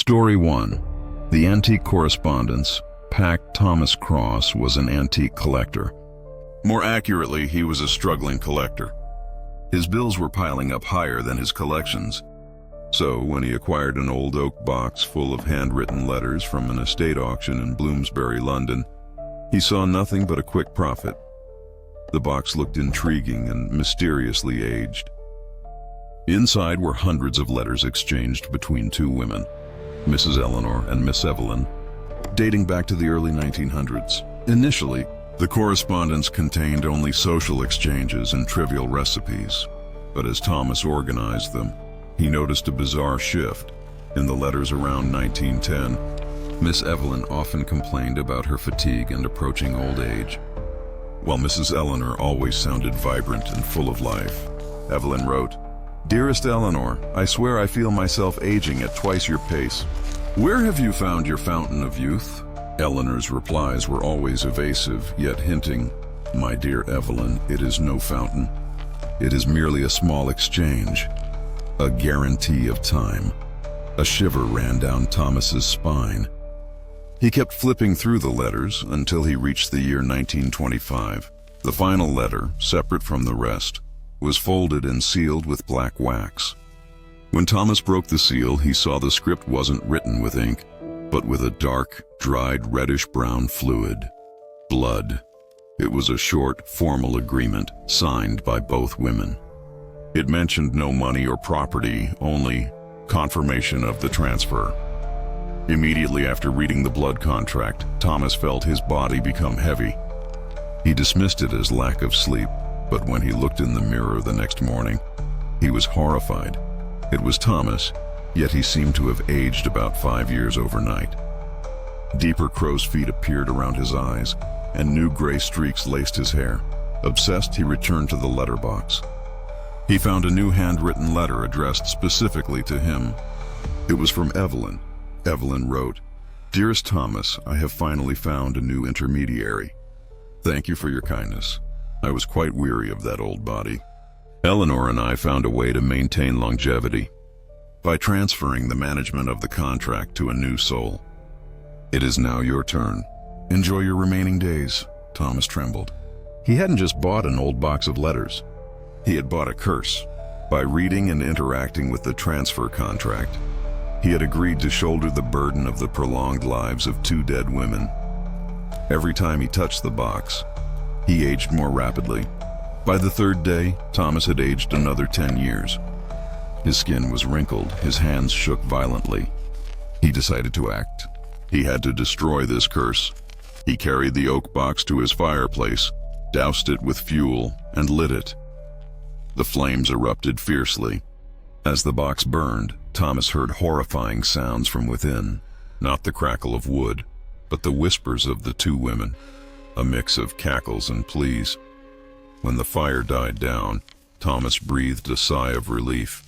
Story 1. The Antique Correspondence. Pack Thomas Cross was an antique collector. More accurately, he was a struggling collector. His bills were piling up higher than his collections. So, when he acquired an old oak box full of handwritten letters from an estate auction in Bloomsbury, London, he saw nothing but a quick profit. The box looked intriguing and mysteriously aged. Inside were hundreds of letters exchanged between two women, Mrs. Eleanor and Miss Evelyn, dating back to the early 1900s. Initially, the correspondence contained only social exchanges and trivial recipes, but as Thomas organized them, he noticed a bizarre shift. In the letters around 1910, Miss Evelyn often complained about her fatigue and approaching old age, while Mrs. Eleanor always sounded vibrant and full of life. Evelyn wrote, "Dearest Eleanor, I swear I feel myself aging at twice your pace. Where have you found your fountain of youth?" Eleanor's replies were always evasive, yet hinting, "My dear Evelyn, it is no fountain. It is merely a small exchange, a guarantee of time." A shiver ran down Thomas's spine. He kept flipping through the letters until he reached the year 1925. The final letter, separate from the rest, was folded and sealed with black wax. When Thomas broke the seal, he saw the script wasn't written with ink, but with a dark, dried reddish-brown fluid. Blood. It was a short, formal agreement signed by both women. It mentioned no money or property, only confirmation of the transfer. Immediately after reading the blood contract, Thomas felt his body become heavy. He dismissed it as lack of sleep, but when he looked in the mirror the next morning, he was horrified. It was Thomas, yet he seemed to have aged about 5 years overnight. Deeper crow's feet appeared around his eyes, and new gray streaks laced his hair. Obsessed, he returned to the letterbox. He found a new handwritten letter addressed specifically to him. It was from Evelyn. Evelyn wrote, "Dearest Thomas, I have finally found a new intermediary. Thank you for your kindness. I was quite weary of that old body. Eleanor and I found a way to maintain longevity by transferring the management of the contract to a new soul. It is now your turn. Enjoy your remaining days." Thomas trembled. He hadn't just bought an old box of letters. He had bought a curse. By reading and interacting with the transfer contract, he had agreed to shoulder the burden of the prolonged lives of two dead women. Every time he touched the box, he aged more rapidly. By the third day, Thomas had aged another 10 years. His skin was wrinkled, his hands shook violently. He decided to act. He had to destroy this curse. He carried the oak box to his fireplace, doused it with fuel, and lit it. The flames erupted fiercely. As the box burned, Thomas heard horrifying sounds from within, not the crackle of wood, but the whispers of the two women, a mix of cackles and pleas. When the fire died down, Thomas breathed a sigh of relief.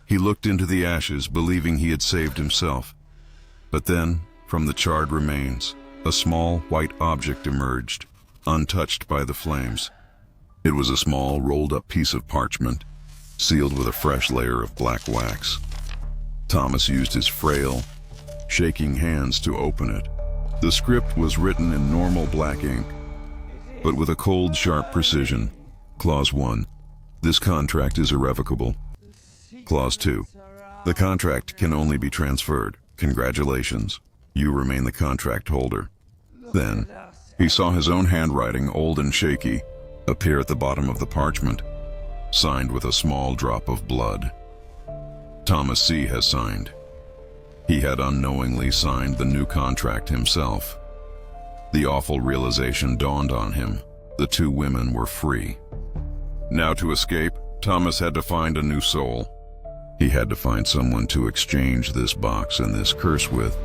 He looked into the ashes, believing he had saved himself. But then, from the charred remains, a small white object emerged, untouched by the flames. It was a small, rolled-up piece of parchment, sealed with a fresh layer of black wax. Thomas used his frail, shaking hands to open it. The script was written in normal black ink, but with a cold, sharp precision. Clause 1. This contract is irrevocable. Clause 2. The contract can only be transferred. Congratulations. You remain the contract holder. Then, he saw his own handwriting, old and shaky, appear at the bottom of the parchment, signed with a small drop of blood. Thomas C. has signed. He had unknowingly signed the new contract himself. The awful realization dawned on him. The two women were free. Now to escape, Thomas had to find a new soul. He had to find someone to exchange this box and this curse with.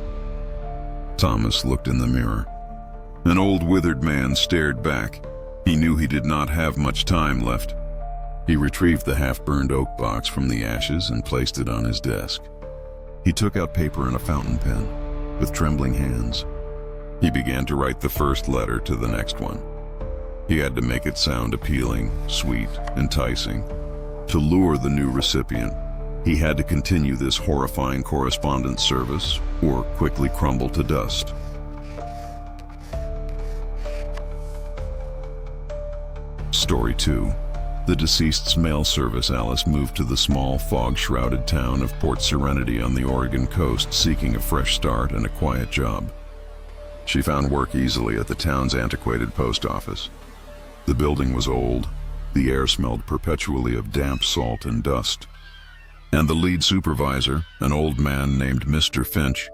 Thomas looked in the mirror. An old withered man stared back. He knew he did not have much time left. He retrieved the half-burned oak box from the ashes and placed it on his desk. He took out paper and a fountain pen. With trembling hands, he began to write the first letter to the next one. He had to make it sound appealing, sweet, enticing, to lure the new recipient. He had to continue this horrifying correspondence service or quickly crumble to dust. Story 2. The deceased's mail service. Alice moved to the small, fog-shrouded town of Port Serenity on the Oregon coast, seeking a fresh start and a quiet job. She found work easily at the town's antiquated post office. The building was old, the air smelled perpetually of damp salt and dust, and the lead supervisor, an old man named Mr. Finch,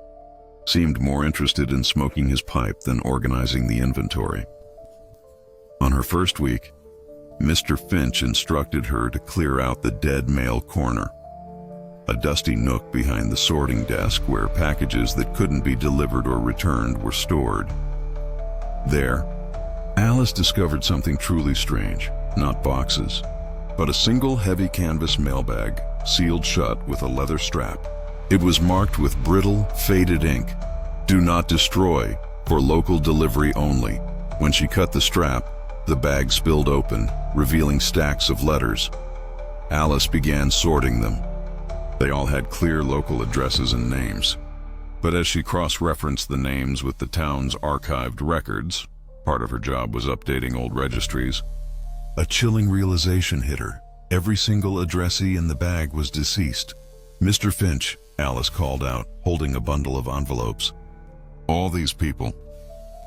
seemed more interested in smoking his pipe than organizing the inventory. On her first week, Mr. Finch instructed her to clear out the dead mail corner, a dusty nook behind the sorting desk where packages that couldn't be delivered or returned were stored. There, Alice discovered something truly strange. Not boxes, but a single heavy canvas mailbag, sealed shut with a leather strap. It was marked with brittle, faded ink, "Do not destroy, for local delivery only." When she cut the strap, the bag spilled open, revealing stacks of letters. Alice began sorting them. They all had clear local addresses and names. But as she cross-referenced the names with the town's archived records, part of her job was updating old registries, a chilling realization hit her. Every single addressee in the bag was deceased. "Mr. Finch," Alice called out, holding a bundle of envelopes. "All these people,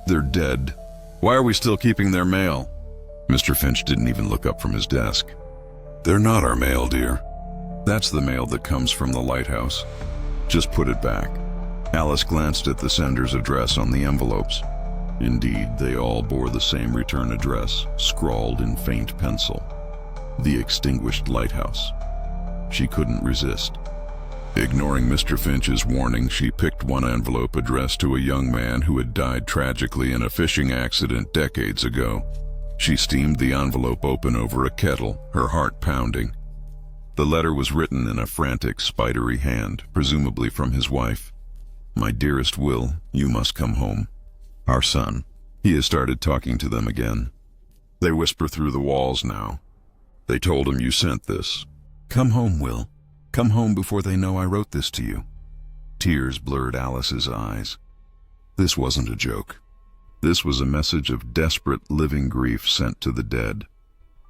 they're dead. Why are we still keeping their mail?" Mr. Finch didn't even look up from his desk. "They're not our mail, dear. That's the mail that comes from the lighthouse. Just put it back." Alice glanced at the sender's address on the envelopes. Indeed, they all bore the same return address, scrawled in faint pencil: the extinguished lighthouse. She couldn't resist. Ignoring Mr. Finch's warning, she picked one envelope addressed to a young man who had died tragically in a fishing accident decades ago. She steamed the envelope open over a kettle, her heart pounding. The letter was written in a frantic, spidery hand, presumably from his wife. "My dearest Will, you must come home. Our son, he has started talking to them again. They whisper through the walls now. They told him you sent this. Come home, Will. Come home before they know I wrote this to you." Tears blurred Alice's eyes. This wasn't a joke. This was a message of desperate, living grief sent to the dead.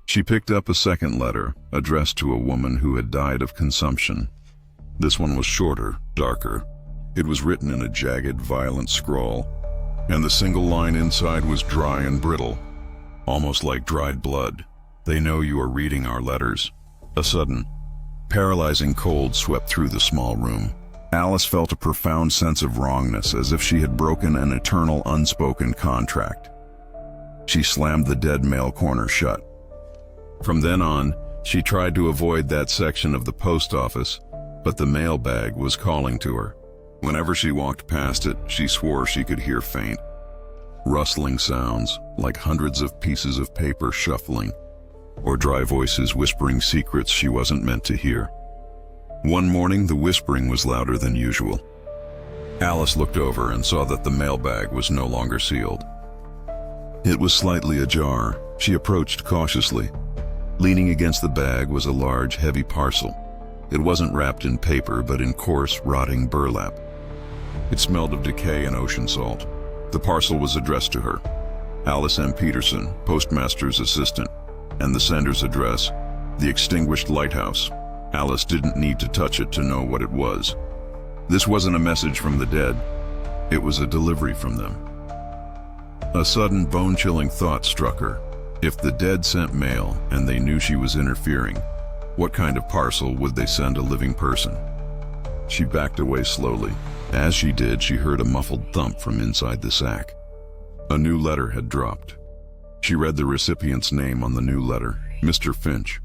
She picked up a second letter, addressed to a woman who had died of consumption. This one was shorter, darker. It was written in a jagged, violent scrawl, and the single line inside was dry and brittle, almost like dried blood. "They know you are reading our letters." A sudden, paralyzing cold swept through the small room. Alice felt a profound sense of wrongness, as if she had broken an eternal, unspoken contract. She slammed the dead mail corner shut. From then on, she tried to avoid that section of the post office, but the mailbag was calling to her. Whenever she walked past it, she swore she could hear faint, rustling sounds, like hundreds of pieces of paper shuffling, or dry voices whispering secrets she wasn't meant to hear. One morning, the whispering was louder than usual. Alice looked over and saw that the mailbag was no longer sealed. It was slightly ajar. She approached cautiously. Leaning against the bag was a large, heavy parcel. It wasn't wrapped in paper, but in coarse, rotting burlap. It smelled of decay and ocean salt. The parcel was addressed to her: Alice M. Peterson, postmaster's assistant, and the sender's address: the extinguished lighthouse. Alice didn't need to touch it to know what it was. This wasn't a message from the dead. It was a delivery from them. A sudden, bone-chilling thought struck her. If the dead sent mail and they knew she was interfering, what kind of parcel would they send a living person? She backed away slowly. As she did, she heard a muffled thump from inside the sack. A new letter had dropped. She read the recipient's name on the new letter: Mr. Finch.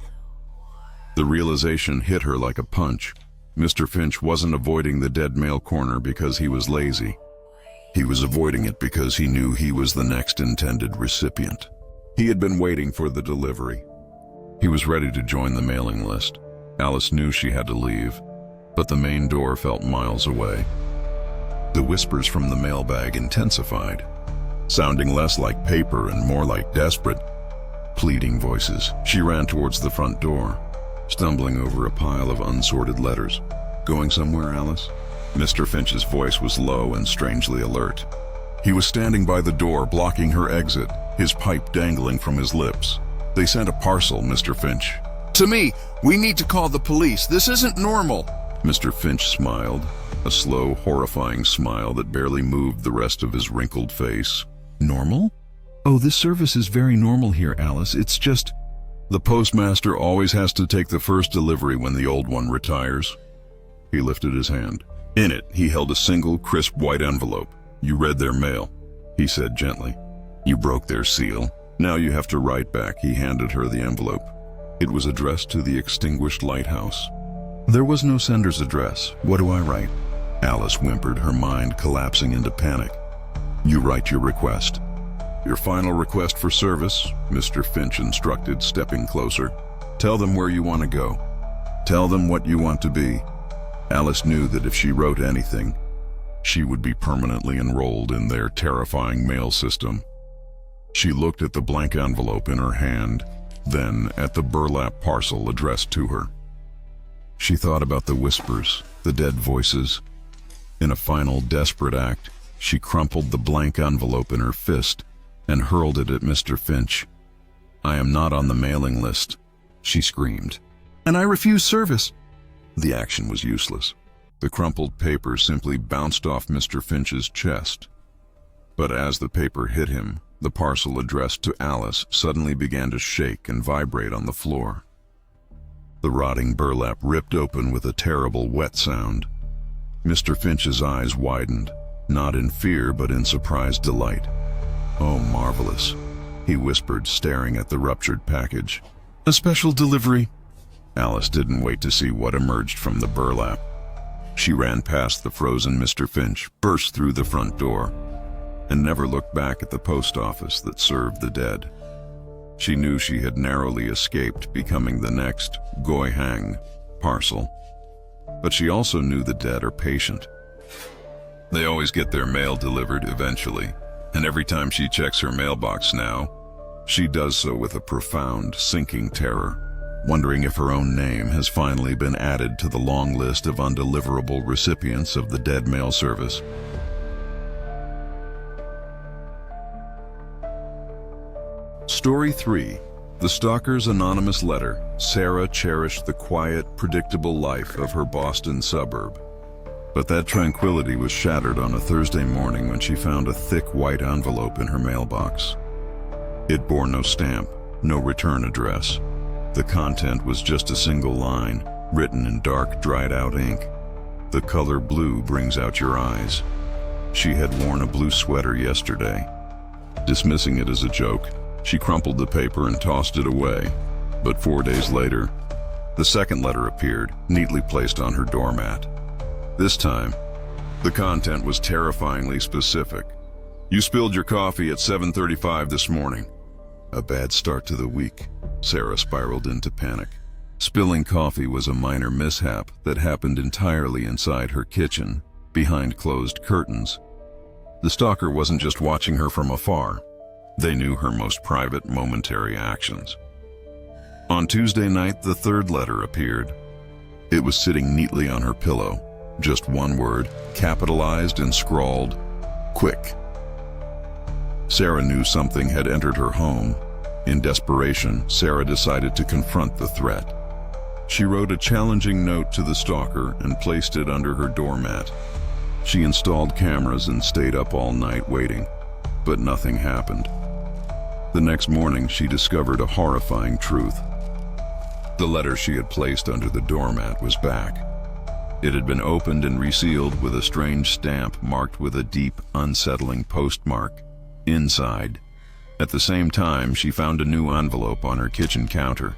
The realization hit her like a punch. Mr. Finch wasn't avoiding the dead mail corner because he was lazy. He was avoiding it because he knew he was the next intended recipient. He had been waiting for the delivery. He was ready to join the mailing list. Alice knew she had to leave, but the main door felt miles away. The whispers from the mailbag intensified, sounding less like paper and more like desperate, pleading voices. She ran towards the front door. stumbling over a pile of unsorted letters. "Going somewhere, Alice?" Mr. Finch's voice was low and strangely alert. He was standing by the door, blocking her exit, his pipe dangling from his lips. "They sent a parcel, Mr. Finch." To me, we need to call the police. This isn't normal. Mr. Finch smiled, a slow, horrifying smile that barely moved the rest of his wrinkled face. "Normal? Oh, this service is very normal here, Alice. It's just... The postmaster always has to take the first delivery when the old one retires." He lifted his hand. In it, he held a single, crisp white envelope. "You read their mail," he said gently. "You broke their seal. Now you have to write back." He handed her the envelope. It was addressed to the extinguished lighthouse. "There was no sender's address. What do I write?" Alice whimpered, her mind collapsing into panic. "You write your request." "Your final request for service," Mr. Finch instructed, stepping closer. "Tell them where you want to go. Tell them what you want to be." Alice knew that if she wrote anything, she would be permanently enrolled in their terrifying mail system. She looked at the blank envelope in her hand, then at the burlap parcel addressed to her. She thought about the whispers, the dead voices. In a final desperate act, she crumpled the blank envelope in her fist and hurled it at Mr. Finch. "I am not on the mailing list," she screamed. "And I refuse service." The action was useless. The crumpled paper simply bounced off Mr. Finch's chest. But as the paper hit him, the parcel addressed to Alice suddenly began to shake and vibrate on the floor. The rotting burlap ripped open with a terrible wet sound. Mr. Finch's eyes widened, not in fear but in surprised delight. "Oh, marvelous," he whispered, staring at the ruptured package. "A special delivery." Alice didn't wait to see what emerged from the burlap. She ran past the frozen Mr. Finch, burst through the front door, and never looked back at the post office that served the dead. She knew she had narrowly escaped becoming the next Goi Hang parcel. But she also knew the dead are patient. They always get their mail delivered eventually, and every time she checks her mailbox now, she does so with a profound, sinking terror, wondering if her own name has finally been added to the long list of undeliverable recipients of the dead mail service. Story 3. The Stalker's Anonymous Letter. Sarah cherished the quiet, predictable life of her Boston suburb. But that tranquility was shattered on a Thursday morning when she found a thick white envelope in her mailbox. It bore no stamp, no return address. The content was just a single line, written in dark, dried-out ink. "The color blue brings out your eyes." She had worn a blue sweater yesterday. Dismissing it as a joke, she crumpled the paper and tossed it away. But 4 days later, the second letter appeared, neatly placed on her doormat. This time, the content was terrifyingly specific. "You spilled your coffee at 7:35 this morning." A bad start to the week. Sarah spiraled into panic. Spilling coffee was a minor mishap that happened entirely inside her kitchen, behind closed curtains. The stalker wasn't just watching her from afar. They knew her most private, momentary actions. On Tuesday night, the third letter appeared. It was sitting neatly on her pillow. Just one word, capitalized and scrawled, "Quick." Sarah knew something had entered her home. In desperation, Sarah decided to confront the threat. She wrote a challenging note to the stalker and placed it under her doormat. She installed cameras and stayed up all night waiting, but nothing happened. The next morning, she discovered a horrifying truth. The letter she had placed under the doormat was back. It had been opened and resealed with a strange stamp marked with a deep, unsettling postmark. Inside. At the same time, she found a new envelope on her kitchen counter.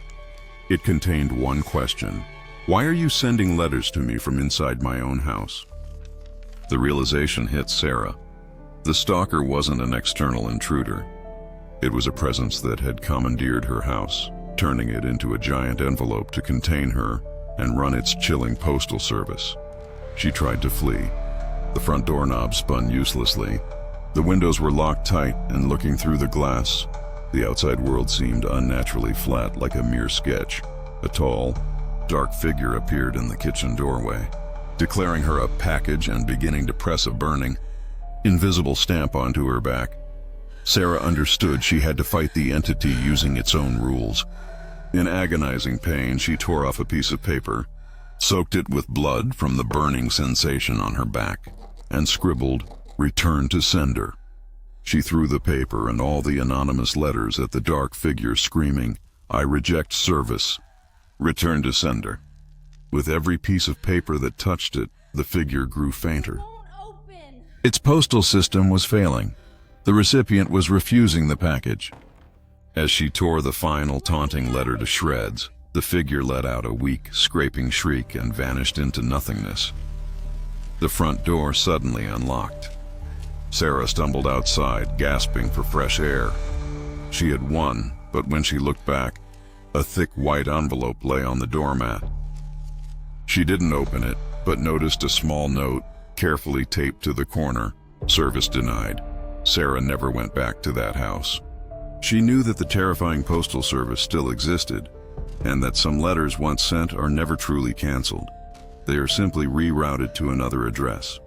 It contained one question. "Why are you sending letters to me from inside my own house?" The realization hit Sarah. The stalker wasn't an external intruder. It was a presence that had commandeered her house, turning it into a giant envelope to contain her and run its chilling postal service. She tried to flee. The front doorknob spun uselessly. The windows were locked tight, and looking through the glass, the outside world seemed unnaturally flat, like a mere sketch. A tall, dark figure appeared in the kitchen doorway, declaring her a package and beginning to press a burning, invisible stamp onto her back. Sarah understood she had to fight the entity using its own rules. In agonizing pain, she tore off a piece of paper, soaked it with blood from the burning sensation on her back, and scribbled, "Return to sender." She threw the paper and all the anonymous letters at the dark figure, screaming, "I reject service. Return to sender." With every piece of paper that touched it, the figure grew fainter. Its postal system was failing. The recipient was refusing the package. As she tore the final taunting letter to shreds, the figure let out a weak, scraping shriek and vanished into nothingness. The front door suddenly unlocked. Sarah stumbled outside, gasping for fresh air. She had won, but when she looked back, a thick white envelope lay on the doormat. She didn't open it, but noticed a small note, carefully taped to the corner, "Service denied." Sarah never went back to that house. She knew that the terrifying postal service still existed, and that some letters once sent are never truly canceled. They are simply rerouted to another address.